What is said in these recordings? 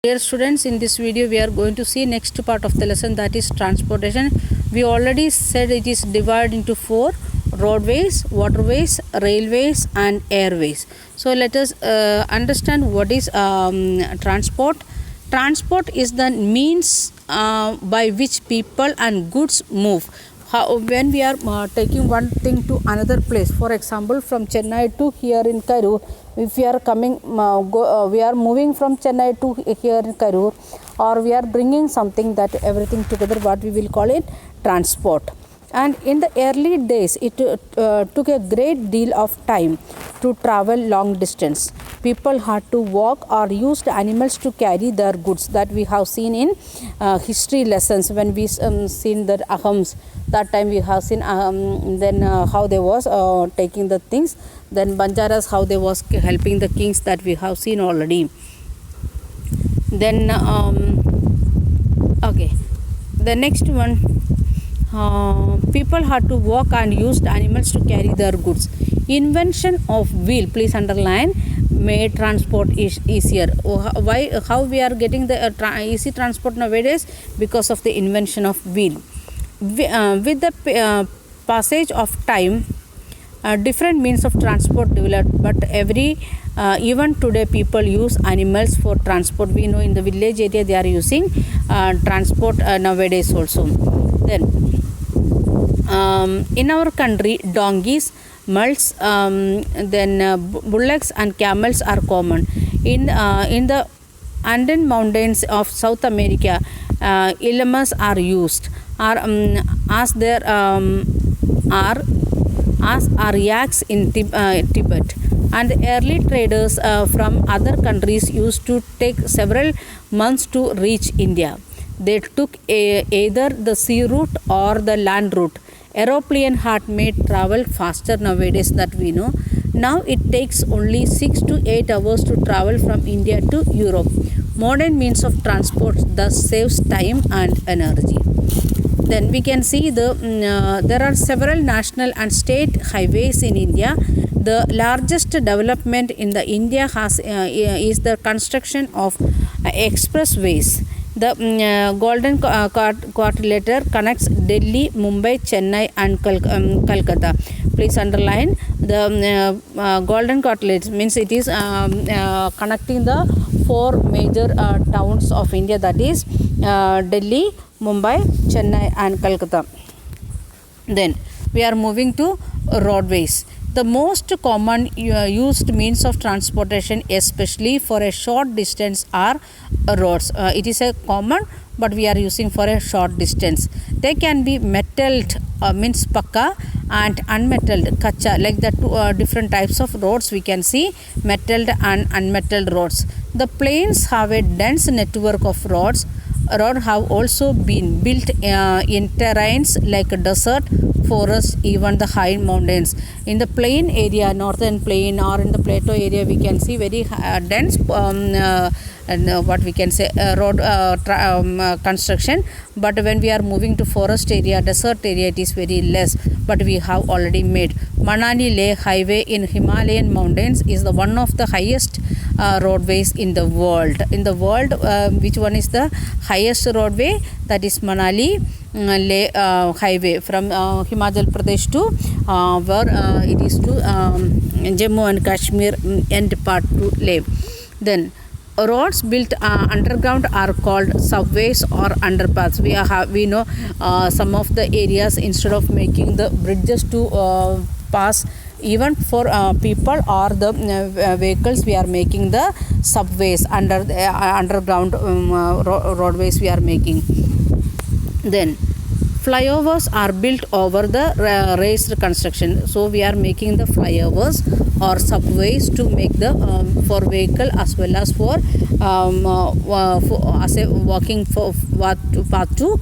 Dear students, in this video we are going to see next part of the lesson, that is transportation. We already said it is divided into four: roadways, waterways, railways and airways. So let us understand what is transport. Transport is the means by which people and goods move. When we are taking one thing to another place, for example from Chennai to here in Karur, if we are coming we are moving from Chennai to here in Karur, or we are bringing something, that everything together, what we will call it transport. And in the early days it took a great deal of time to travel long distance. People had to walk or used animals to carry their goods, that we have seen in history lessons when we seen the Ahams. That time we have seen then how they was taking the things, then Banjaras how they was helping the kings, that we have seen already. Then okay, the next one, people had to walk and used animals to carry their goods. Invention of wheel, please underline, made transport easier. Why? How we are getting the easy transport nowadays? Because of the invention of wheel. With the passage of time, different means of transport developed, but even today people use animals for transport. We know in the village area they are using transport nowadays also. Then in our country, donkeys, mules, bullocks and camels are common. In the Andean mountains of South America, llamas are used, as are yaks in Tibet. And early traders from other countries used to take several months to reach India. They took either the sea route or the land route. Aeroplane had made travel faster nowadays, that we know. Now it takes only 6 to 8 hours to travel from India to Europe. Modern means of transport thus saves time and energy. Then we can see there are several national and state highways in India. The largest development in the India is the construction of expressways. The Golden Quadrilateral connects Delhi, Mumbai, Chennai and Calcutta. Please underline the Golden Quadrilateral means it is connecting the four major towns of India, that is Delhi, Mumbai, Chennai and Calcutta. Then we are moving to roadways. The most common used means of transportation, especially for a short distance, are roads. It is a common, but we are using for a short distance. They can be metalled, means pakka, and unmetalled, kacha. Like the two different types of roads we can see, metalled and unmetalled roads. The plains have a dense network of roads. Roads have also been built in terrains like desert, forest, even the high mountains. In the plain area, northern plain, or in the plateau area, we can see very dense what we can say road construction. But when we are moving to forest area, desert area, it is very less, but we have already made. Manali Leh highway in Himalayan mountains is the one of the highest roadways in the world. In the world, which one is the highest roadway? That is Manali Leh highway from Himachal Pradesh to where it is to Jammu and Kashmir end part to Leh. Then roads built underground are called subways or underpaths. We know some of the areas, instead of making the bridges to pass even for people or the vehicles, we are making the subways under underground roadways we are making. Then flyovers are built over the raised construction. So we are making the flyovers or subways to make the for vehicle as well as for as a walking for path to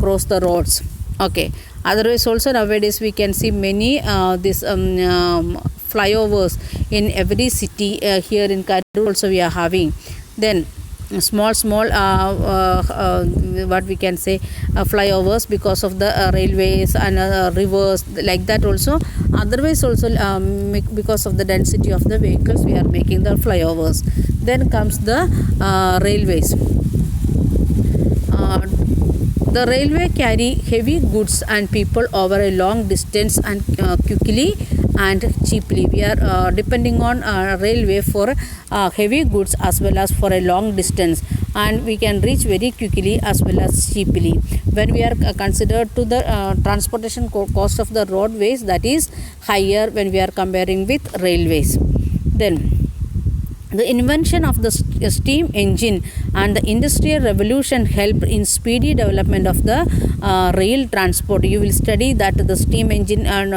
cross the roads. Okay. Otherwise also nowadays we can see many this flyovers in every city. Here in Karur also we are having. Then small what we can say flyovers because of the railways and rivers, like that also. Otherwise also because of the density of the vehicles we are making the flyovers. Then comes the railways. The railway carry heavy goods and people over a long distance and quickly and cheaply. We are depending on railway for heavy goods as well as for a long distance, and we can reach very quickly as well as cheaply. When we are considered to the transportation cost of the roadways, that is higher when we are comparing with railways. Then the invention of the steam engine and the industrial revolution helped in speedy development of the rail transport. You will study that the steam engine and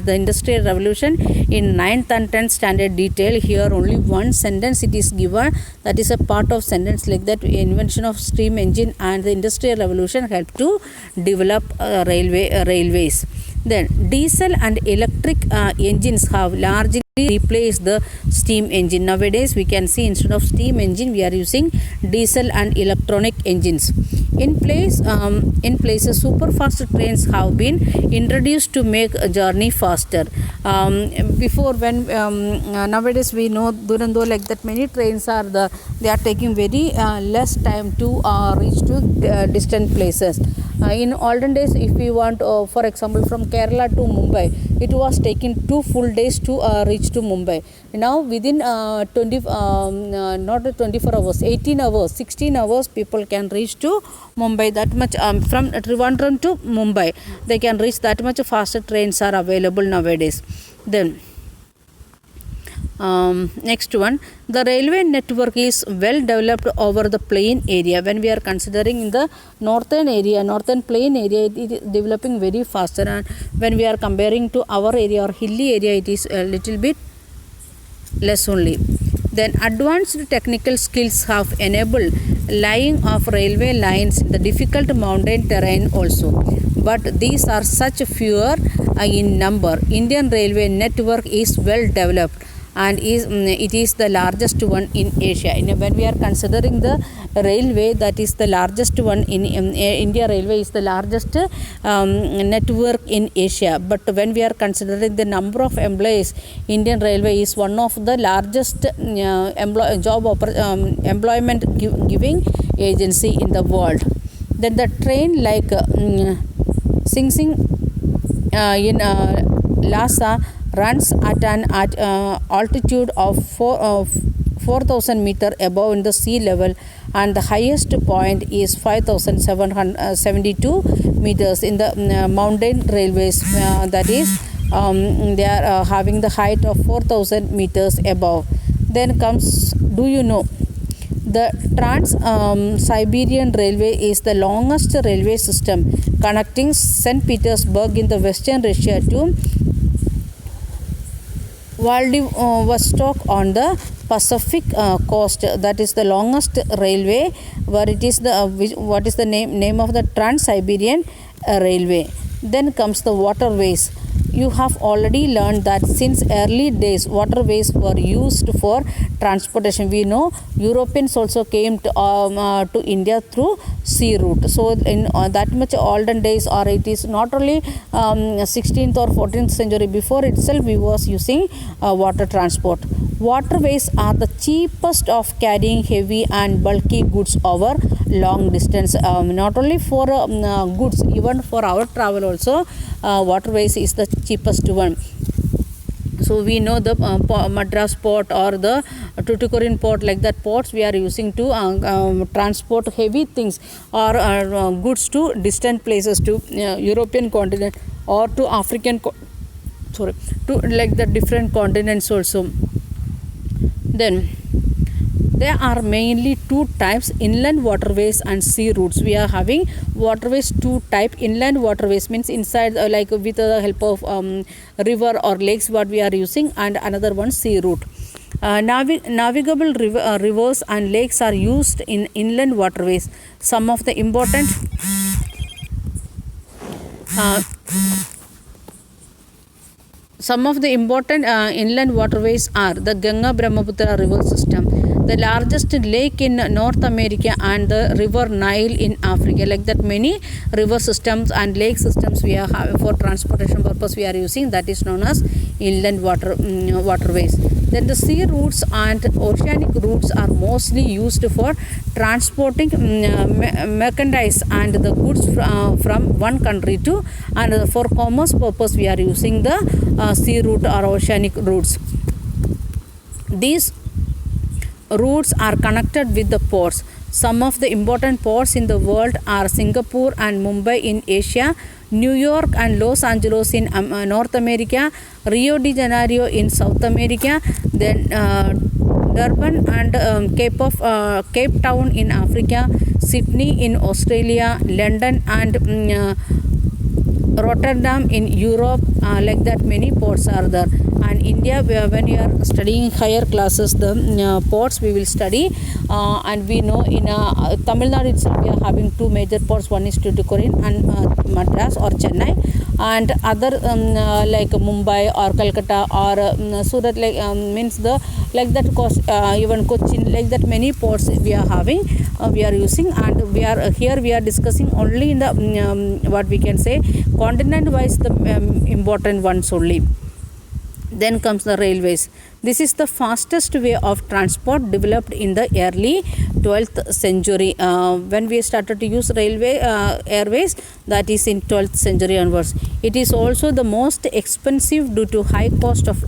the industrial revolution in 9th and 10th standard detail. Here only one sentence it is given, that is a part of sentence like that. Invention of steam engine and the industrial revolution helped to develop railways. Then diesel and electric engines have largely replace the steam engine. Nowadays we can see instead of steam engine we are using diesel and electronic engines. In places super fast trains have been introduced to make a journey faster. Before when nowadays we know Durando like that many trains are they are taking very less time to reach to distant places. In olden days, if we want for example from Kerala to Mumbai, it was taking 2 full days to reach to Mumbai. Now within not 24 hours, 18 hours, 16 hours people can reach to Mumbai. That much from Trivandrum to Mumbai they can reach. That much faster trains are available nowadays. Then next one, the railway network is well developed over the plain area. When we are considering in the northern plain area, it is developing very faster, and when we are comparing to our area or hilly area, it is a little bit less only. Then advanced technical skills have enabled laying of railway lines in the difficult mountain terrain also, but these are such fewer in number. Indian railway network is well developed and it is the largest one in Asia. When we are considering the railway, that is the largest one in India. Railway is the largest network in Asia, but when we are considering the number of employees, Indian Railway is one of the largest employment giving agency in the world. Then the train like Sing Sing in Lhasa runs at an altitude of 4,000 meter above in the sea level, and the highest point is 5,772 meters in the mountain railways. That is they are having the height of 4,000 meters above. Then comes, do you know, the Trans-Siberian Railway is the longest railway system connecting St. Petersburg in the western Russia to Vladivostok on the Pacific coast. That is the longest railway, where it is the what is the name of the Trans-Siberian Railway. Then comes the waterways. You have already learned that since early days waterways were used for transportation. We know Europeans also came to India through sea route. So in that much olden days, or it is not only 16th or 14th century, before itself we was using water transport. Waterways are the cheapest of carrying heavy and bulky goods over long distance. Not only for goods, even for our travel also waterways is the cheapest one. So we know the Madras port or the Tuticorin port, like that ports we are using to transport heavy things or goods to distant places, to European continent or to African to like the different continents also. Then there are mainly two types, inland waterways and sea routes. We are having waterways two type. Inland waterways means inside like with the help of river or lakes what we are using, and another one sea route. Navigable rivers and lakes are used in inland waterways. Some of the important inland waterways are the Ganga Brahmaputra river system, the largest lake in North America, and the river Nile in Africa. Like that, many river systems and lake systems we are having for transportation purpose we are using, that is known as inland waterways. Then the sea routes and oceanic routes are mostly used for transporting merchandise and the goods from one country to another. For commerce purpose we are using the sea route or oceanic routes. These routes are connected with the ports. Some of the important ports in the world are Singapore and Mumbai in Asia, New York and Los Angeles in North America, Rio de Janeiro in South America, then Durban and Cape Town in Africa, Sydney in Australia, London and Rotterdam in Europe. Like that, many ports are there. And India, when you are studying higher classes, the ports we will study, and we know in Tamil Nadu itself we are having two major ports. One is Tuticorin and Madras or Chennai, and other like Mumbai or Calcutta or Surat, like means the like that cost, even Cochin, like that many ports we are having, we are using. And we are here we are discussing only in the what we can say continent wise, the important ones only. Then comes the railways. This is the fastest way of transport developed in the early 12th century. When we started to use airways, that is in 12th century onwards. It is also the most expensive due to high cost of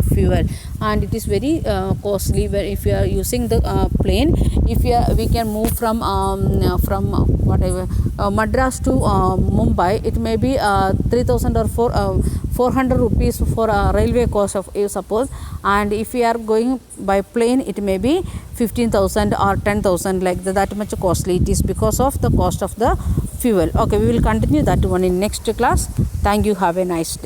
fuel, and it is very costly if you are using the plane. If we can move from whatever Madras to Mumbai, it may be 3,000 or 400 rupees for a railway cost of suppose, and if we are going by plane it may be 15,000 or 10,000, like that much costly it is because of the cost of the fuel. Okay, we will continue that one in next class. Thank you. Have a nice day.